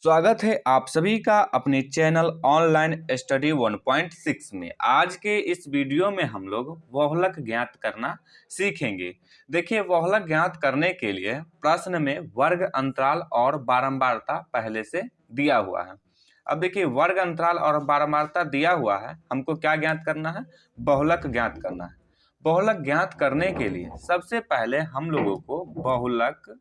स्वागत है आप सभी का अपने चैनल ऑनलाइन स्टडी 1.6 में। आज के इस वीडियो में हम लोग बहुलक ज्ञात करना सीखेंगे। देखिए, बहुलक ज्ञात करने के लिए प्रश्न में वर्ग अंतराल और बारंबारता पहले से दिया हुआ है। अब देखिए, वर्ग अंतराल और बारंबारता दिया हुआ है, हमको क्या ज्ञात करना है? बहुलक ज्ञात करना है। बहुलक ज्ञात करने के लिए सबसे पहले हम लोगों को बहुलक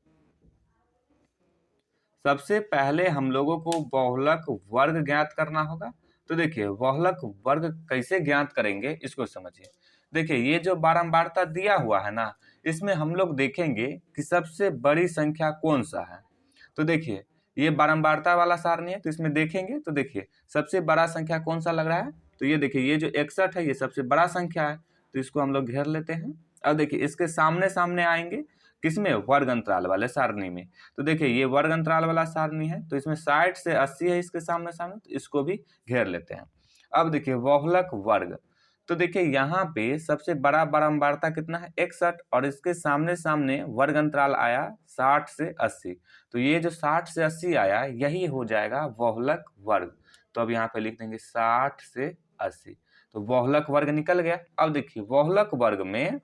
वर्ग ज्ञात करना होगा। तो देखिए, बहुलक वर्ग कैसे ज्ञात करेंगे इसको समझिए। देखिए, ये जो बारंबारता दिया हुआ है ना, इसमें हम लोग देखेंगे कि सबसे बड़ी संख्या कौन सा है। तो देखिए, ये बारंबारता वाला सारणी है, तो इसमें देखेंगे तो देखिए सबसे बड़ा संख्या कौन सा लग रहा है। तो ये देखिए, ये जो 61 है ये सबसे बड़ा संख्या है, तो इसको हम लोग घेर लेते हैं। अब देखिए, इसके सामने सामने आएंगे किसमें? वर्ग अंतराल वाले सारणी में। तो देखिए, ये वर्ग अंतराल वाला सारणी है, तो इसमें 60 से 80 है इसके सामने सामने, तो इसको भी घेर लेते हैं। अब देखिए, बहुलक वर्ग, तो देखिए यहाँ पे सबसे बड़ा बारंबारता कितना है? 61, और इसके सामने सामने वर्ग अंतराल आया 60 से 80। तो ये जो 60 से 80 आया यही हो जाएगा बहुलक वर्ग। तो अब यहाँ पे लिख देंगे 60 से 80, तो बहुलक वर्ग निकल गया। अब देखिए, बहुलक वर्ग में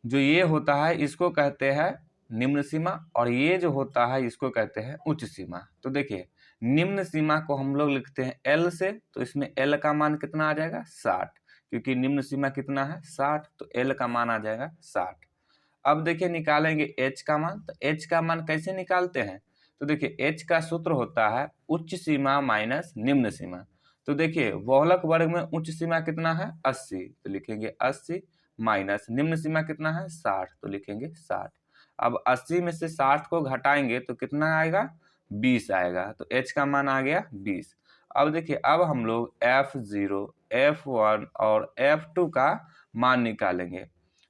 जो ये होता है इसको कहते हैं निम्न सीमा, और ये जो होता है इसको कहते हैं उच्च सीमा। तो देखिए, निम्न सीमा को हम लोग लिखते हैं L से, तो इसमें L का मान कितना आ जाएगा? 60, क्योंकि निम्न सीमा कितना है? 60, तो L का मान आ जाएगा 60। अब देखिए, निकालेंगे H का मान। तो H का मान कैसे निकालते हैं? तो देखिए, H का सूत्र होता है उच्च सीमा माइनस निम्न सीमा। तो देखिए, बहुलक वर्ग में उच्च सीमा कितना है? 80, तो लिखेंगे 80 माइनस निम्न सीमा कितना है? 60, तो लिखेंगे 60। अब 80 में से 60 को घटाएंगे तो कितना आएगा? 20 आएगा, तो H का मान आ गया 20। अब देखिए, अब हम लोग F0, F1 और F2 का मान निकालेंगे।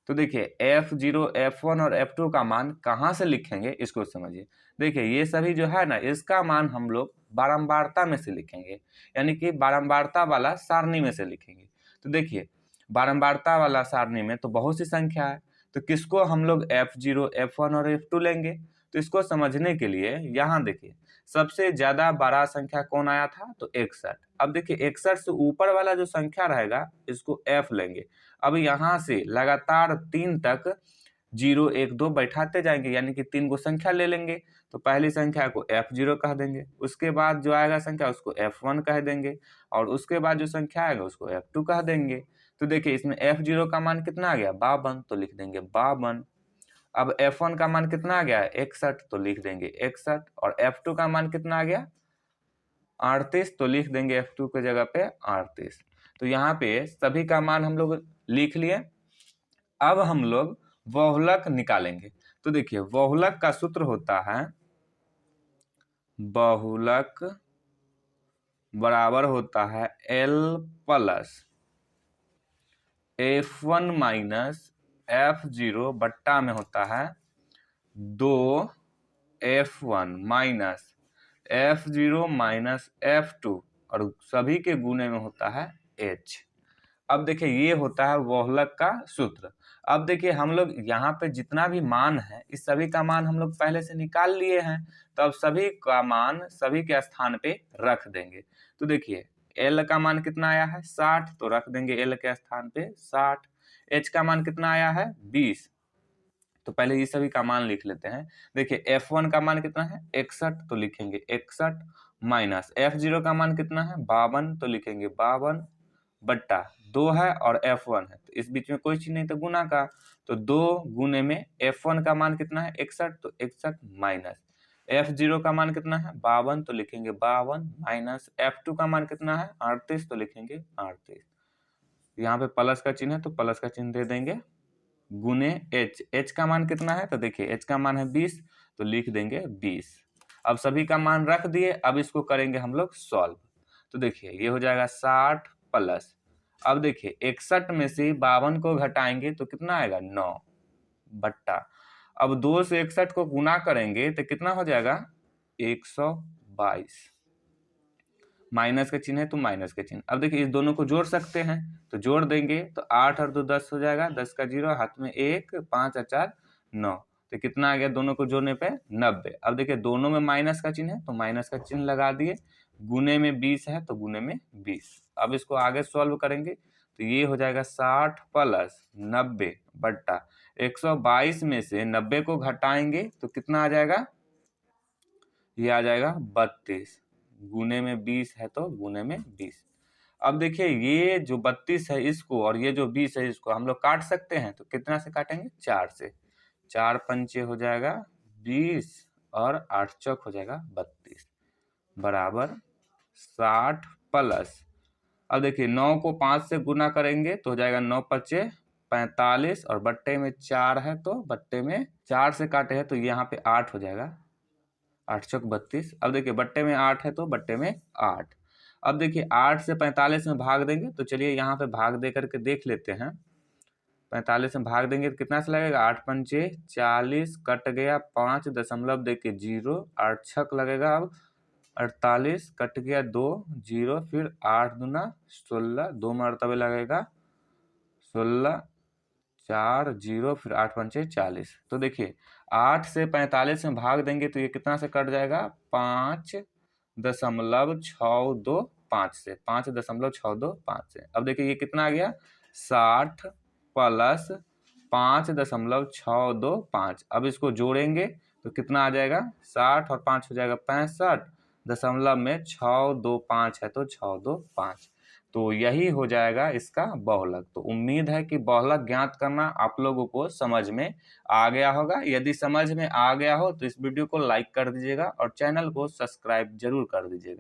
तो देखिए, F0, F1 और F2 का मान कहाँ से लिखेंगे इसको समझिए। देखिए, ये सभी जो है ना, इसका मान हम लोग बारंबारता में से लिखेंगे, यानी कि बारंबारता वाला सारणी में से लिखेंगे। तो देखिए, बारंबारता वाला सारणी में तो बहुत सी संख्या है, तो किसको हम लोग F0, F1 और F2 लेंगे? तो इसको समझने के लिए यहाँ देखिए, सबसे ज्यादा बड़ा संख्या कौन आया था? तो 61। अब देखिए, 61 से ऊपर वाला जो संख्या रहेगा इसको F लेंगे। अब यहाँ से लगातार 3 तक 0, 1, 2 बैठाते जाएंगे, यानी कि 3 को संख्या ले लेंगे। तो पहली संख्या को F0 कह देंगे, उसके बाद जो आएगा संख्या उसको F1 कह देंगे, और उसके बाद जो संख्या आएगा उसको F2 कह देंगे। तो देखिए, इसमें F0 का मान कितना आ गया? 52, तो लिख देंगे 52। अब F1 का मान कितना आ गया? 61, तो लिख देंगे 61, और F2 का मान कितना आ गया? 38, तो लिख देंगे F2 के जगह पे 38। तो यहाँ पे सभी का मान हम लोग लिख लिए। अब हम लोग बहुलक निकालेंगे। तो देखिए, बहुलक का सूत्र होता है, बहुलक बराबर होता है L plus F1 minus F0 बट्टा में होता है 2 F1 minus F0 minus F2, और सभी के गुणे में होता है H। अब देखिए, ये होता है बहुलक का सूत्र। अब देखिए, हम लोग यहाँ पे जितना भी मान है इस सभी का मान हम लोग पहले से निकाल लिए हैं, तो अब सभी का मान सभी के स्थान पे रख देंगे। तो देखिए, L का मान कितना आया है? 60, तो रख देंगे L के स्थान पे 60। H का मान कितना आया है? 20, तो पहले ये सभी का मान लिख लेते हैं। देखिए, F1 का मान कितना है? 61, तो लिखेंगे 61 माइनस F0 का मान कितना है? 52, तो लिखेंगे 52 बट्टा 2 है और F1 है, तो इस बीच में कोई चीज नहीं, तो गुना का, तो 2 गुने में F1 का मान कितना है? 61, तो 61 माइनस F0 का मान कितना है? 52, तो लिखेंगे 52 माइनस F2 का मान कितना है? 38, तो लिखेंगे 38। यहाँ पे प्लस का चिन्ह है तो प्लस का चिन्ह दे देंगे, गुने H का मान कितना है? तो देखिए, H का मान है 20, तो लिख देंगे 20। अब सभी का मान रख दिए, अब इसको करेंगे हम लोग सॉल्व। तो देखिए, ये हो जाएगा 60 प्लस, अब देखिए 61 में से 52 को घटाएंगे तो कितना आएगा? 9 बट्टा, अब 2 से 61 को गुना करेंगे तो कितना हो जाएगा? 122। माइनस का चिन्ह है तो माइनस का चिन्ह। अब देखिए, इस दोनों को जोड़ सकते हैं, तो जोड़ देंगे तो 8 और 2 10 हो जाएगा, 10 का 0, हाथ में 1, 5 और 4 9, तो कितना आ गया दोनों को जोड़ने पे 90। अब देखिए दोनों में माइनस का चिन्ह है तो माइनस का चिन्ह लगा दिए, गुने में 20 है तो गुने में 20। अब इसको आगे सॉल्व करेंगे तो ये हो जाएगा 60 प्लस 90 बट्टा 122 में से 90 को घटाएंगे तो कितना आ जाएगा, ये आ जाएगा 32, गुने में 20 है तो गुने में 20। अब देखिए ये जो 32 है इसको और ये जो 20 है इसको हम लोग काट सकते हैं, तो कितना से काटेंगे, 4 से। 4 पंचे हो जाएगा 20 और 8 चौक हो जाएगा 32 बराबर 60 प्लस, अब देखिए 9 को 5 से गुना करेंगे तो हो जाएगा 9 पच्चे 45 और बट्टे में 4 है तो बट्टे में 4 से काटे हैं तो यहाँ पे 8 हो जाएगा, 8 चौक 32। अब देखिए बट्टे में 8 है तो बट्टे में 8। अब देखिए 8 से 45 में भाग देंगे तो चलिए यहाँ पे भाग दे करके देख लेते हैं। 45 में भाग देंगे तो कितना से लगेगा, 8 पंचे 40 कट गया 5 दशमलव देखिए 0, 8 छक लगेगा, अब 48 कट गया 2 0, फिर 8 दूना 16, 2 मरतबे लगेगा 16, 4 0, फिर 8 पंचे 40। तो देखिए 8 से 45 में भाग देंगे तो ये कितना से कट जाएगा, 5.625 से, 5.625 से। अब देखिए ये कितना आ गया, 60 प्लस 5.625। अब इसको जोड़ेंगे तो कितना आ जाएगा, 60 और 5 हो जाएगा 65, दशमलव में 625 है तो 625। तो यही हो जाएगा इसका बहुलक। तो उम्मीद है कि बहुलक ज्ञात करना आप लोगों को समझ में आ गया होगा। यदि समझ में आ गया हो तो इस वीडियो को लाइक कर दीजिएगा और चैनल को सब्सक्राइब जरूर कर दीजिएगा।